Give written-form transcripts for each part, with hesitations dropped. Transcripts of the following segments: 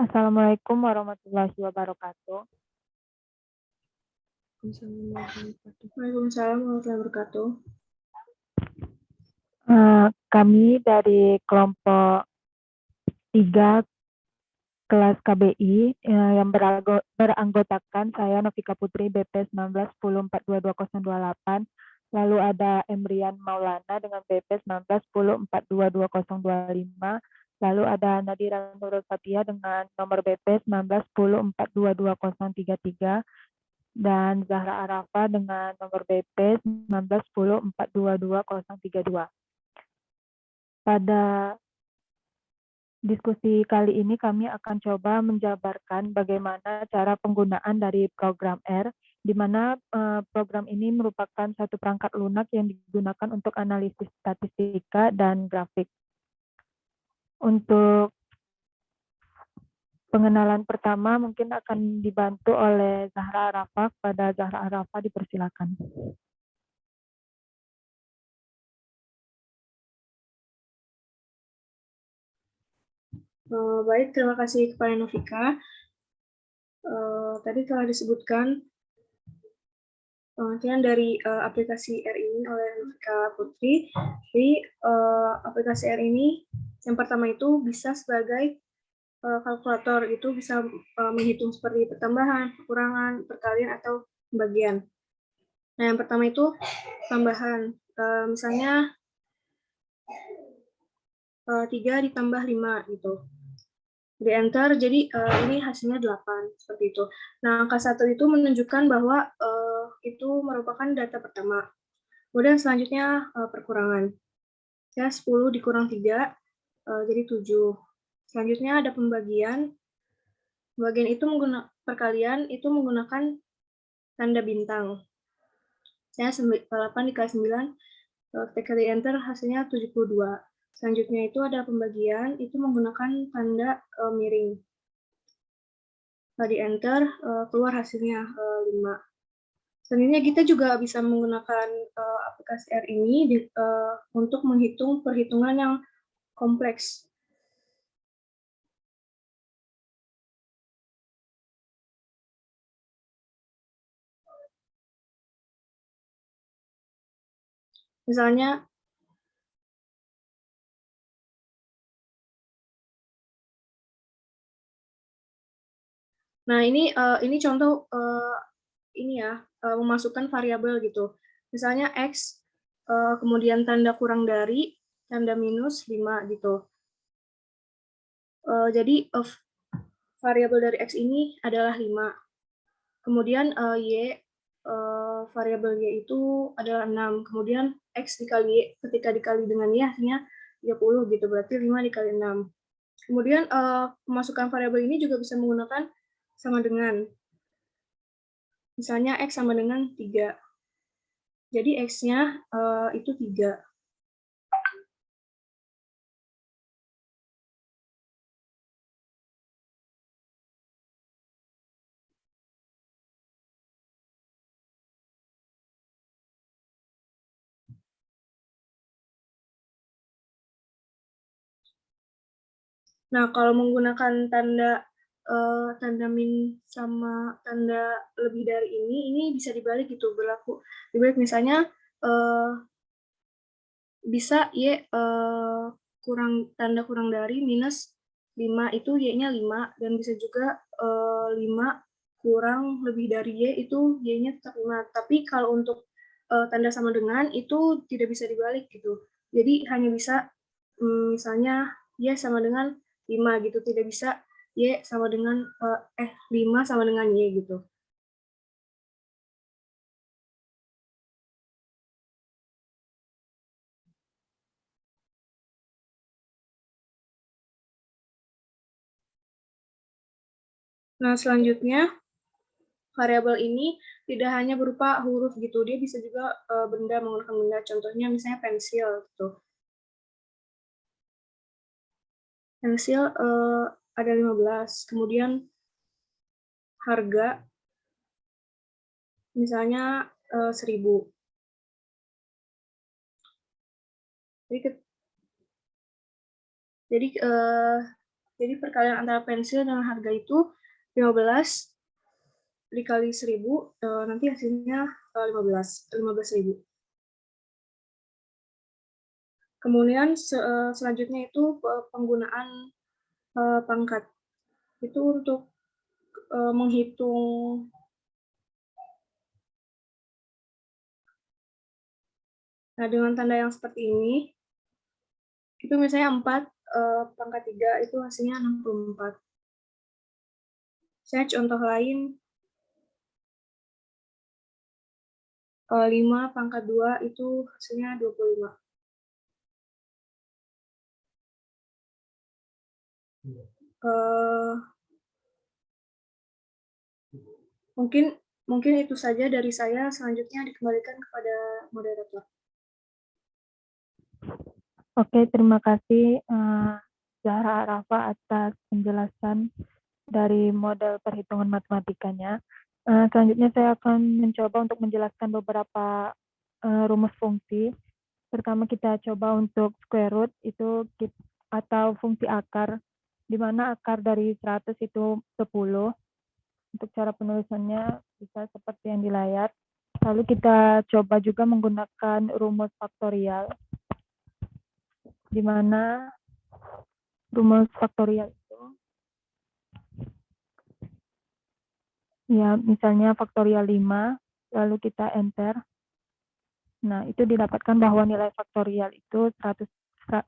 Assalamualaikum warahmatullahi wabarakatuh. Waalaikumsalam warahmatullahi wabarakatuh. Kami dari kelompok 3 kelas KBI yang beranggotakan saya Novika Putri BP 1910422028, lalu ada Emrian Maulana dengan BP 1910422025, lalu ada Nadira Nurul Fatia dengan nomor BP 1910422033, dan Zahra Arafa dengan nomor BP 1910422032. Pada diskusi kali ini kami akan coba menjabarkan bagaimana cara penggunaan dari program R, di mana program ini merupakan satu perangkat lunak yang digunakan untuk analisis statistika dan grafik. Untuk pengenalan pertama mungkin akan dibantu oleh Zahra Arafa. Pada Zahra Arafa dipersilakan. Baik, terima kasih kepada Novika. Tadi telah disebutkan pengertian dari aplikasi R ini oleh Novika Putri. Jadi aplikasi R ini yang pertama itu bisa sebagai kalkulator, itu bisa menghitung seperti pertambahan, kekurangan, perkalian, atau pembagian. Nah, yang pertama itu tambahan. Misalnya 3 ditambah 5 gitu. Di enter, jadi ini hasilnya 8, seperti itu. Nah, angka 1 itu menunjukkan bahwa itu merupakan data pertama. Kemudian selanjutnya perkurangan. Ya, 10 dikurang 3, jadi 7. Selanjutnya ada pembagian. Pembagian itu perkalian itu menggunakan tanda bintang. Saya 8 dikali 9, ketika di enter hasilnya 72. Selanjutnya itu ada pembagian, itu menggunakan tanda miring. Setelah di enter, keluar hasilnya 5. Sebenarnya kita juga bisa menggunakan aplikasi R ini untuk menghitung perhitungan yang kompleks. Misalnya, nah ini contoh ini ya, memasukkan variabel gitu. Misalnya X, kemudian tanda kurang dari, tanda minus 5 gitu. Jadi variabel dari X ini adalah 5. Kemudian Y, variabel Y itu adalah 6. Kemudian X dikali Y, ketika dikali dengan Y hasilnya 30 gitu, berarti 5 dikali 6. Kemudian pemasukan variabel ini juga bisa menggunakan sama dengan. Misalnya X sama dengan 3. Jadi X-nya itu 3. Nah, kalau menggunakan tanda min sama tanda lebih dari ini bisa dibalik gitu, berlaku. Dibalik misalnya bisa Y tanda kurang dari minus 5 itu Y-nya 5, dan bisa juga 5 kurang lebih dari Y itu Y-nya tetap 5. Tapi kalau untuk tanda sama dengan itu tidak bisa dibalik gitu. Jadi hanya bisa misalnya Y sama dengan 5 gitu, tidak bisa Y sama dengan 5 sama dengan Y gitu. Nah, selanjutnya variabel ini tidak hanya berupa huruf gitu, dia bisa juga benda, menggunakan benda. Contohnya misalnya pensil gitu. Pensil ada 15, kemudian harga misalnya 1000. Jadi Jadi perkalian antara pensil dengan harga itu 15 dikali 1000, nanti hasilnya 15.000. Kemudian selanjutnya itu penggunaan pangkat. Itu untuk menghitung dengan tanda yang seperti ini. Itu misalnya 4 pangkat 3 itu hasilnya 64. Saya contoh lain, 5 pangkat 2 itu hasilnya 25. Mungkin itu saja dari saya. Selanjutnya dikembalikan kepada moderator. Oke, terima kasih Zahra Arafa atas penjelasan dari model perhitungan matematikanya. Selanjutnya saya akan mencoba untuk menjelaskan beberapa rumus fungsi. Pertama kita coba untuk square root itu atau fungsi akar, di mana akar dari 100 itu 10. Untuk cara penulisannya bisa seperti yang di layar. Lalu kita coba juga menggunakan rumus faktorial, di mana rumus faktorial itu ya misalnya faktorial 5, lalu kita enter. Nah, itu didapatkan bahwa nilai faktorial itu 100,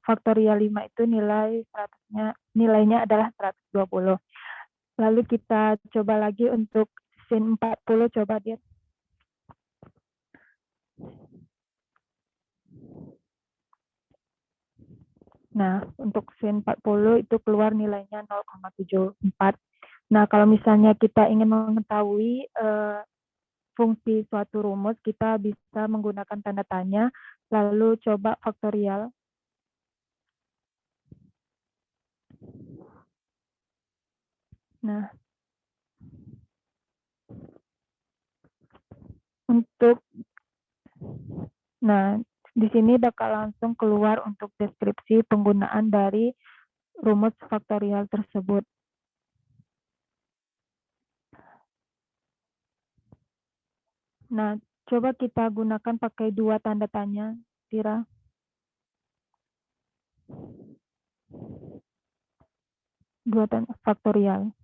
faktorial 5 itu nilainya adalah 120. Lalu kita coba lagi untuk sin 40, coba lihat. Nah, untuk sin 40 itu keluar nilainya 0,74. Nah, kalau misalnya kita ingin mengetahui fungsi suatu rumus, kita bisa menggunakan tanda tanya, lalu coba faktorial. Nah, di sini bakal langsung keluar untuk deskripsi penggunaan dari rumus faktorial tersebut. Nah, coba kita gunakan pakai 2 tanda tanya, Tira. Dua tanda faktorial.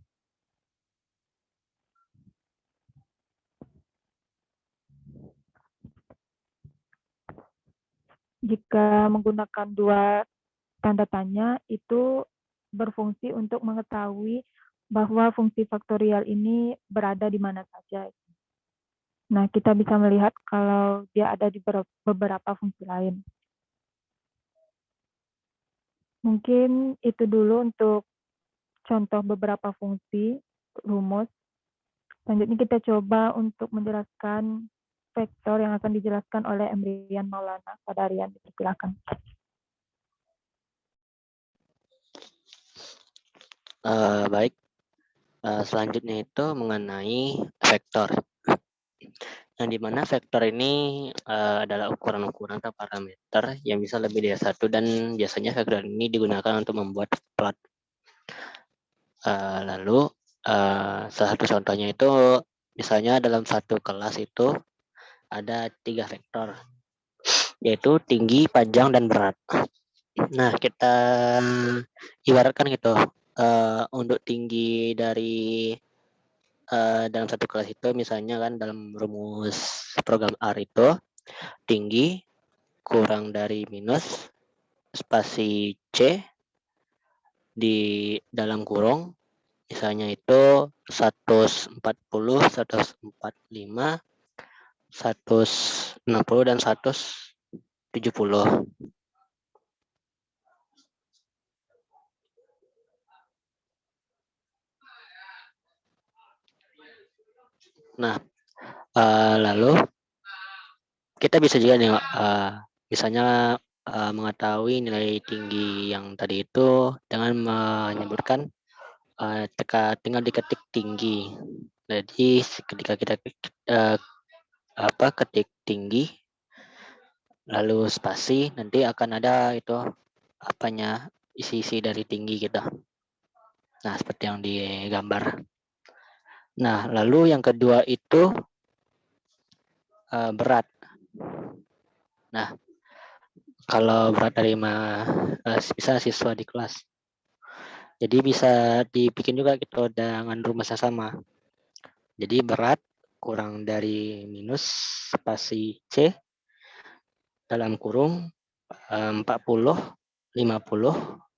Jika menggunakan 2 tanda tanya, itu berfungsi untuk mengetahui bahwa fungsi faktorial ini berada di mana saja. Nah, kita bisa melihat kalau dia ada di beberapa fungsi lain. Mungkin itu dulu untuk contoh beberapa fungsi rumus. Selanjutnya kita coba untuk menjelaskan vektor yang akan dijelaskan oleh Emrian Maulana. Pada Rian, dipersilakan. Baik, selanjutnya itu mengenai vektor. Yang dimana vektor ini adalah ukuran-ukuran atau parameter yang bisa lebih dari satu, dan biasanya vektor ini digunakan untuk membuat plot. Lalu salah satu contohnya itu misalnya dalam satu kelas itu ada 3 vektor, yaitu tinggi, panjang, dan berat. Nah, kita ibaratkan gitu, untuk tinggi dari dalam satu kelas itu, misalnya kan dalam rumus program R itu tinggi kurang dari minus spasi C di dalam kurung, misalnya itu 140, 145, 160, dan 170. Nah, lalu kita bisa juga nih, misalnya mengetahui nilai tinggi yang tadi itu dengan menyebutkan tinggal diketik tinggi. Jadi ketika kita ketik tinggi lalu spasi, nanti akan ada itu isi-isi dari tinggi kita. Nah, seperti yang digambar. Nah, lalu yang kedua itu berat. Nah, kalau berat dari bisa siswa di kelas. Jadi bisa dibikin juga gitu dengan rumus yang sama. Jadi berat kurang dari minus spasi C dalam kurung 40, 50, 60,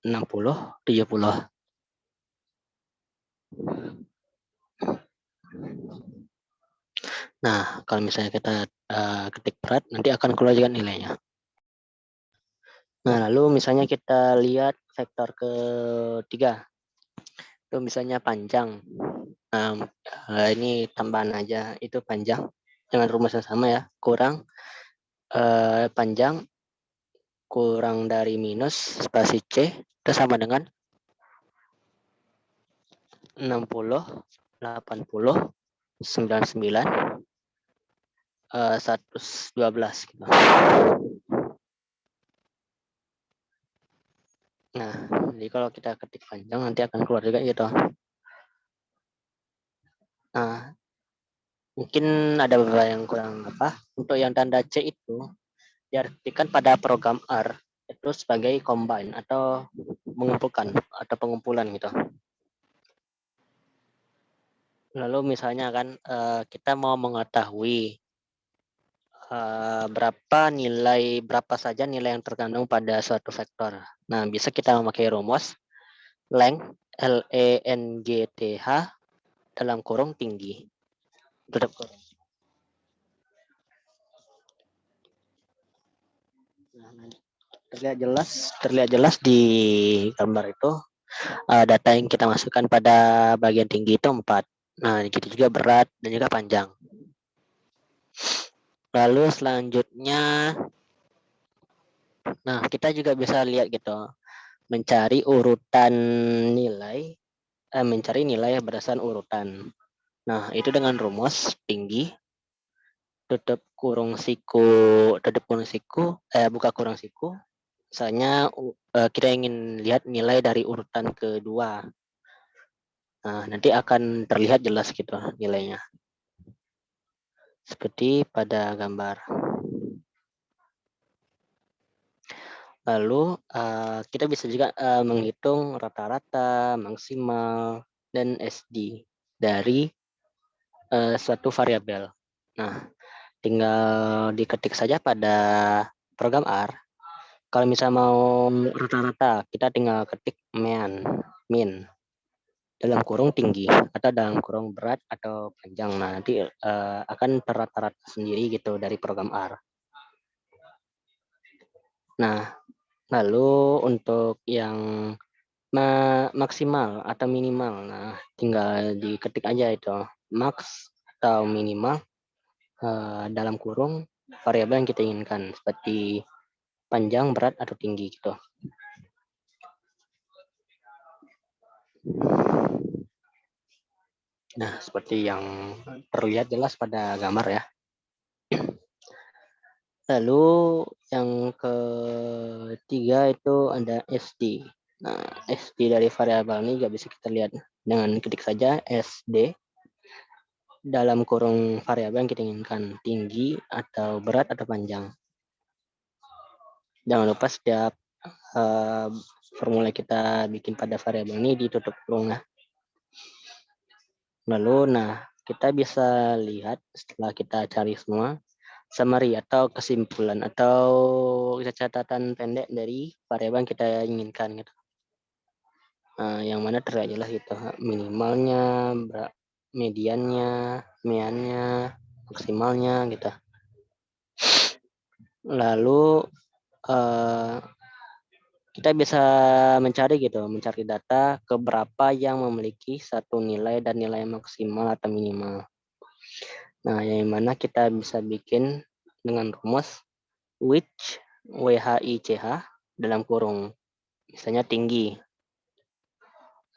70. Nah, kalau misalnya kita ketik berat, nanti akan keluar juga nilainya. Nah, lalu misalnya kita lihat vektor ketiga. Itu misalnya panjang. Ini tambahan aja, itu panjang. Dengan rumus yang sama ya, kurang panjang kurang dari minus spasi C itu sama dengan 60, 80, 99, 112 gitu. Nah, jadi kalau kita ketik panjang nanti akan keluar juga gitu. Nah, mungkin ada beberapa yang kurang apa. Untuk yang tanda C itu diartikan pada program R itu sebagai combine atau mengumpulkan atau pengumpulan gitu. Lalu misalnya kan kita mau mengetahui berapa saja nilai yang terkandung pada suatu vektor. Nah, bisa kita memakai rumus length LENGTH dalam kurung tinggi. Tutup kurung. Nah, terlihat jelas di gambar itu data yang kita masukkan pada bagian tinggi itu 4. Nah, gitu juga berat dan juga panjang. Lalu selanjutnya, nah kita juga bisa lihat gitu, mencari urutan nilai, mencari nilai berdasarkan urutan. Nah, itu dengan rumus tinggi, tutup kurung siku, buka kurung siku. Misalnya kita ingin lihat nilai dari urutan kedua. Nah, nanti akan terlihat jelas gitu nilainya. Seperti pada gambar. Lalu kita bisa juga menghitung rata-rata, maksimal, dan SD dari suatu variabel. Nah, tinggal diketik saja pada program R. Kalau misalnya mau rata-rata, kita tinggal ketik min dalam kurung tinggi atau dalam kurung berat atau panjang. Nah, nanti akan terrata-rata sendiri gitu dari program R. Nah, lalu untuk yang maksimal atau minimal, nah tinggal diketik aja itu max atau minimal dalam kurung variabel yang kita inginkan seperti panjang, berat, atau tinggi gitu. Nah, seperti yang terlihat jelas pada gambar ya. Lalu yang ketiga itu ada SD. Nah, SD dari variabel ini juga bisa kita lihat dengan ketik saja SD dalam kurung variabel yang kita inginkan, tinggi atau berat atau panjang. Jangan lupa setiap formula kita bikin pada variabel ini ditutup kurung ya. Lalu, kita bisa lihat setelah kita cari semua, summary atau kesimpulan atau catatan pendek dari variabel yang kita inginkan gitu. Yang mana terlihat jelas gitu, minimalnya, mediannya, meannya, maksimalnya gitu. Lalu kita bisa mencari data keberapa yang memiliki satu nilai dan nilai maksimal atau minimal. Nah, yang mana kita bisa bikin dengan rumus which WHICH dalam kurung, misalnya tinggi.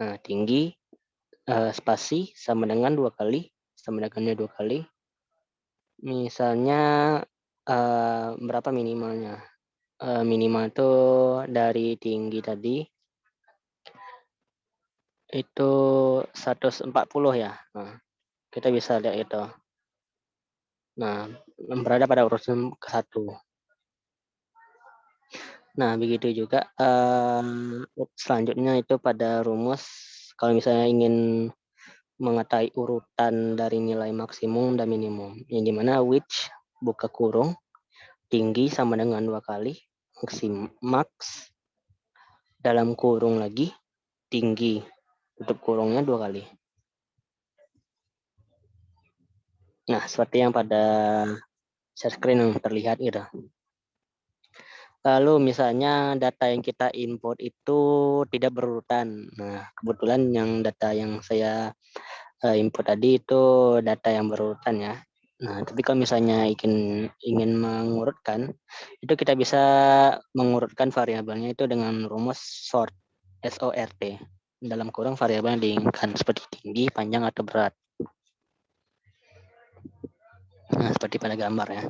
Nah, tinggi spasi sama dengan 2 kali, sama dengannya 2 kali. Misalnya berapa minimalnya? Minimal itu dari tinggi tadi itu 140 ya. Nah, kita bisa lihat itu. Nah, berada pada urutan ke-1. Nah, begitu juga selanjutnya itu pada rumus kalau misalnya ingin mengetahui urutan dari nilai maksimum dan minimum. Yang dimana which buka kurung tinggi sama dengan 2 kali max dalam kurung lagi tinggi tutup kurungnya 2 kali. Nah, seperti yang pada share screen yang terlihat gitu. Lalu misalnya data yang kita input itu tidak berurutan. Nah, kebetulan yang data yang saya input tadi itu data yang berurutan ya. Nah, tapi kalau misalnya ingin mengurutkan, itu kita bisa mengurutkan variabelnya itu dengan rumus sort, SORT. Dalam kurung variabel yang diinginkan seperti tinggi, panjang, atau berat. Nah, seperti pada gambar ya.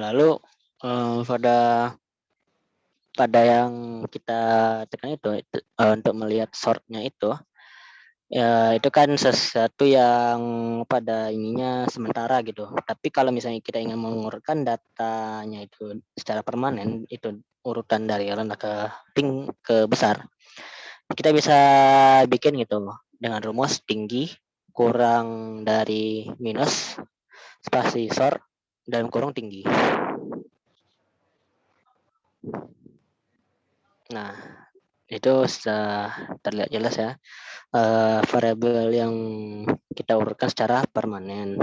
Lalu pada yang kita tekan itu untuk melihat sortnya itu ya itu kan sesuatu yang pada ininya sementara gitu. Tapi kalau misalnya kita ingin mengurutkan datanya itu secara permanen, itu urutan dari rendah ke besar, kita bisa bikin gitu dengan rumus tinggi kurang dari minus spasi sort dan kurung tinggi. Nah, itu sudah terlihat jelas ya. Variabel yang kita urutkan secara permanen.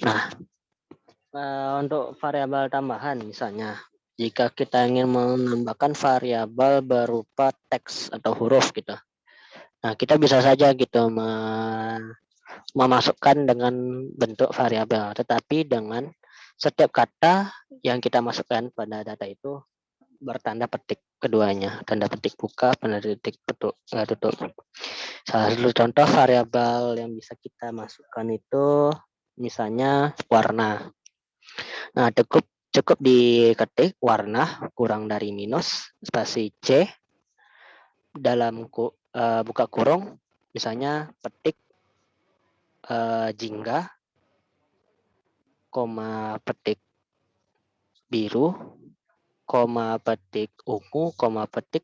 Nah, untuk variabel tambahan misalnya, jika kita ingin menambahkan variabel berupa teks atau huruf gitu. Nah, kita bisa saja gitu memasukkan dengan bentuk variabel, tetapi dengan setiap kata yang kita masukkan pada data itu bertanda petik keduanya, tanda petik buka, tanda petik tutup. Salah satu contoh variabel yang bisa kita masukkan itu misalnya warna. Nah, cukup diketik warna kurang dari minus spasi C dalam buka kurung, misalnya petik jingga, koma petik biru, koma petik ungu, koma petik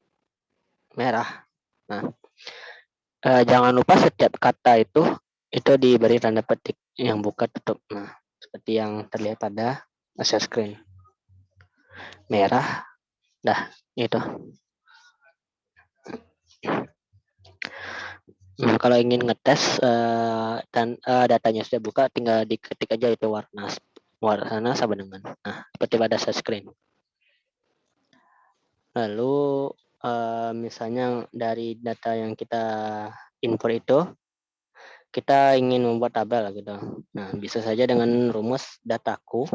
merah. Nah, jangan lupa setiap kata itu diberi tanda petik yang buka tutup. Nah, seperti yang terlihat pada share screen. Merah, dah itu. Kalau ingin ngetes dan datanya sudah buka, tinggal diketik aja itu warna sama dengan. Nah, seperti pada share screen. Lalu misalnya dari data yang kita input itu, kita ingin membuat tabel gitu. Nah, bisa saja dengan rumus dataku.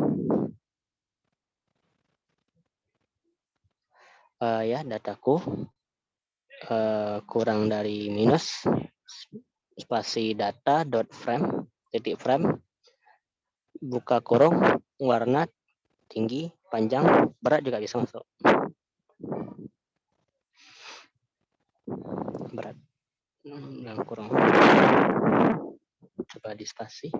Dataku kurang dari minus spasi data dot frame titik frame buka kurung warna tinggi panjang berat juga bisa masuk berat dalam kurung coba di spasi.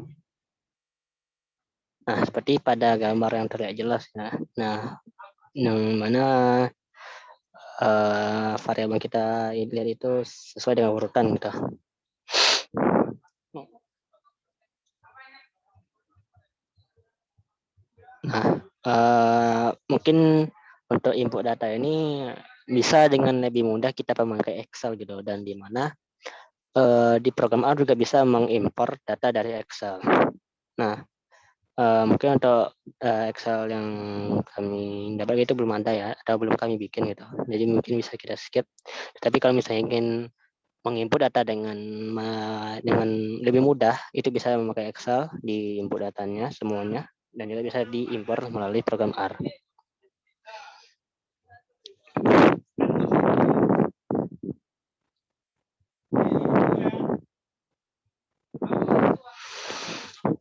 Nah, seperti pada gambar yang terlihat jelas ya. Nah, yang mana variabel kita lihat itu sesuai dengan urutan gitu. Nah, mungkin untuk input data ini bisa dengan lebih mudah kita memakai Excel gitu, dan di mana di program R juga bisa mengimpor data dari Excel. Nah, mungkin untuk Excel yang kami dapat itu belum ada ya, atau belum kami bikin gitu. Jadi mungkin bisa kita skip. Tapi kalau misalnya ingin menginput data dengan lebih mudah, itu bisa memakai Excel, di input datanya semuanya, dan juga bisa diimpor melalui program R.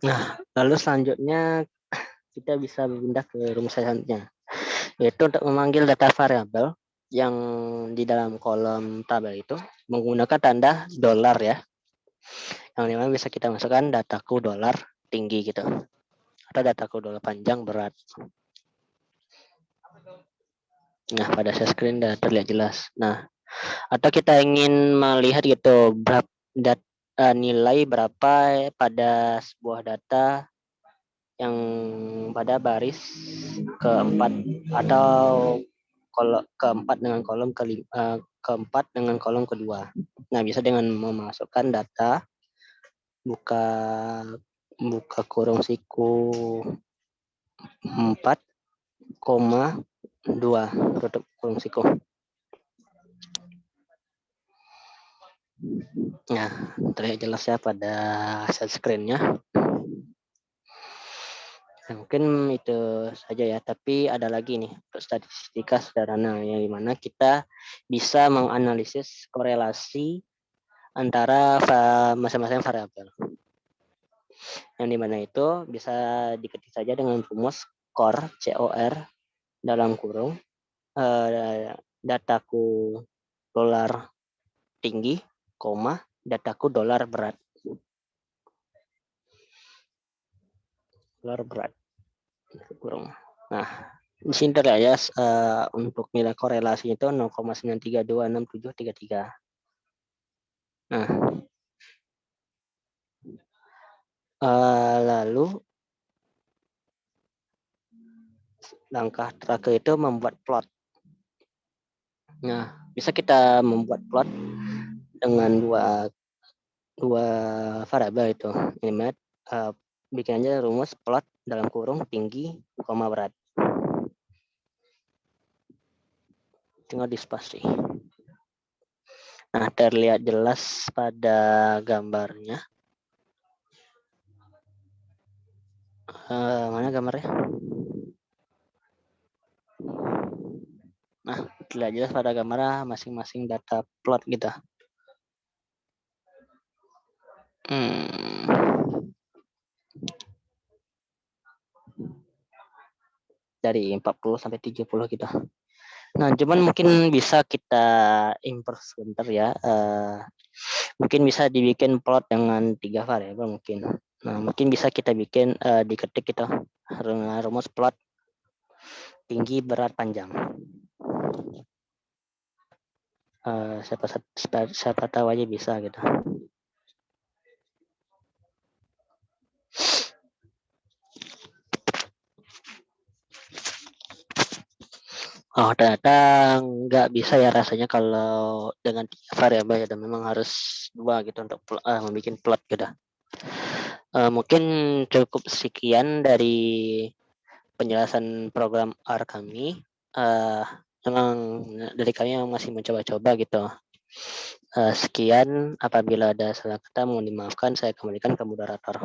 Nah, lalu selanjutnya kita bisa pindah ke rumus selanjutnya, yaitu untuk memanggil data variabel yang di dalam kolom tabel itu menggunakan tanda dolar ya. Yang dimana bisa kita masukkan dataku dolar tinggi gitu, atau dataku dolar panjang berat. Nah, pada share screen sudah terlihat jelas. Nah, atau kita ingin melihat gitu nilai berapa pada sebuah data yang pada baris keempat atau keempat dengan kolom keempat dengan kolom kedua. Nah, bisa dengan memasukkan data buka kurung siku 4,2 tutup kurung siku. Nah, terlihat jelas ya pada set screen-nya. Nah, mungkin itu saja ya, tapi ada lagi nih untuk statistika sederhana yang dimana kita bisa menganalisis korelasi antara masing-masing variabel. Yang dimana itu bisa diketik saja dengan rumus COR dalam kurung dataku dolar tinggi, dataku dolar berat. Dolar berat. Kurung. Nah, di sini terlihat ya untuk nilai korelasi itu 0,9326733. Nah, lalu langkah terakhir itu membuat plot. Nah, bisa kita membuat plot dengan dua variabel itu. Ini bikin aja rumus plot dalam kurung tinggi, berat. Tinggal dispasi. Nah, terlihat jelas pada gambarnya. Mana gambarnya? Nah, terlihat jelas pada gambarnya masing-masing data plot kita. Dari 40 sampai 70 gitu. Nah, cuman mungkin bisa kita improve sebentar ya. Mungkin bisa dibikin plot dengan 3 variabel mungkin. Nah, mungkin bisa kita bikin diketik gitu rumus plot tinggi, berat, panjang. Siapa tahu aja bisa gitu. Oh, ternyata nggak bisa ya rasanya kalau dengan 3 variabel ya, dan memang harus 2 gitu untuk membuat plot gitu. Mungkin cukup sekian dari penjelasan program R kami. Memang dari kami yang masih mencoba-coba gitu. Sekian, apabila ada salah kata mohon dimaafkan, saya kembalikan ke moderator.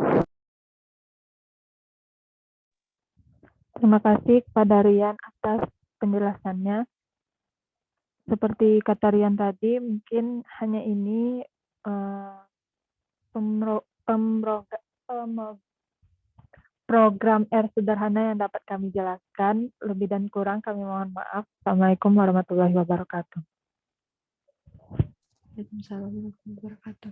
Terima kasih kepada Rian atas penjelasannya. Seperti kata Rian tadi, mungkin hanya ini program R sederhana yang dapat kami jelaskan. Lebih dan kurang kami mohon maaf. Assalamualaikum warahmatullahi wabarakatuh. Waalaikumsalam warahmatullahi wabarakatuh.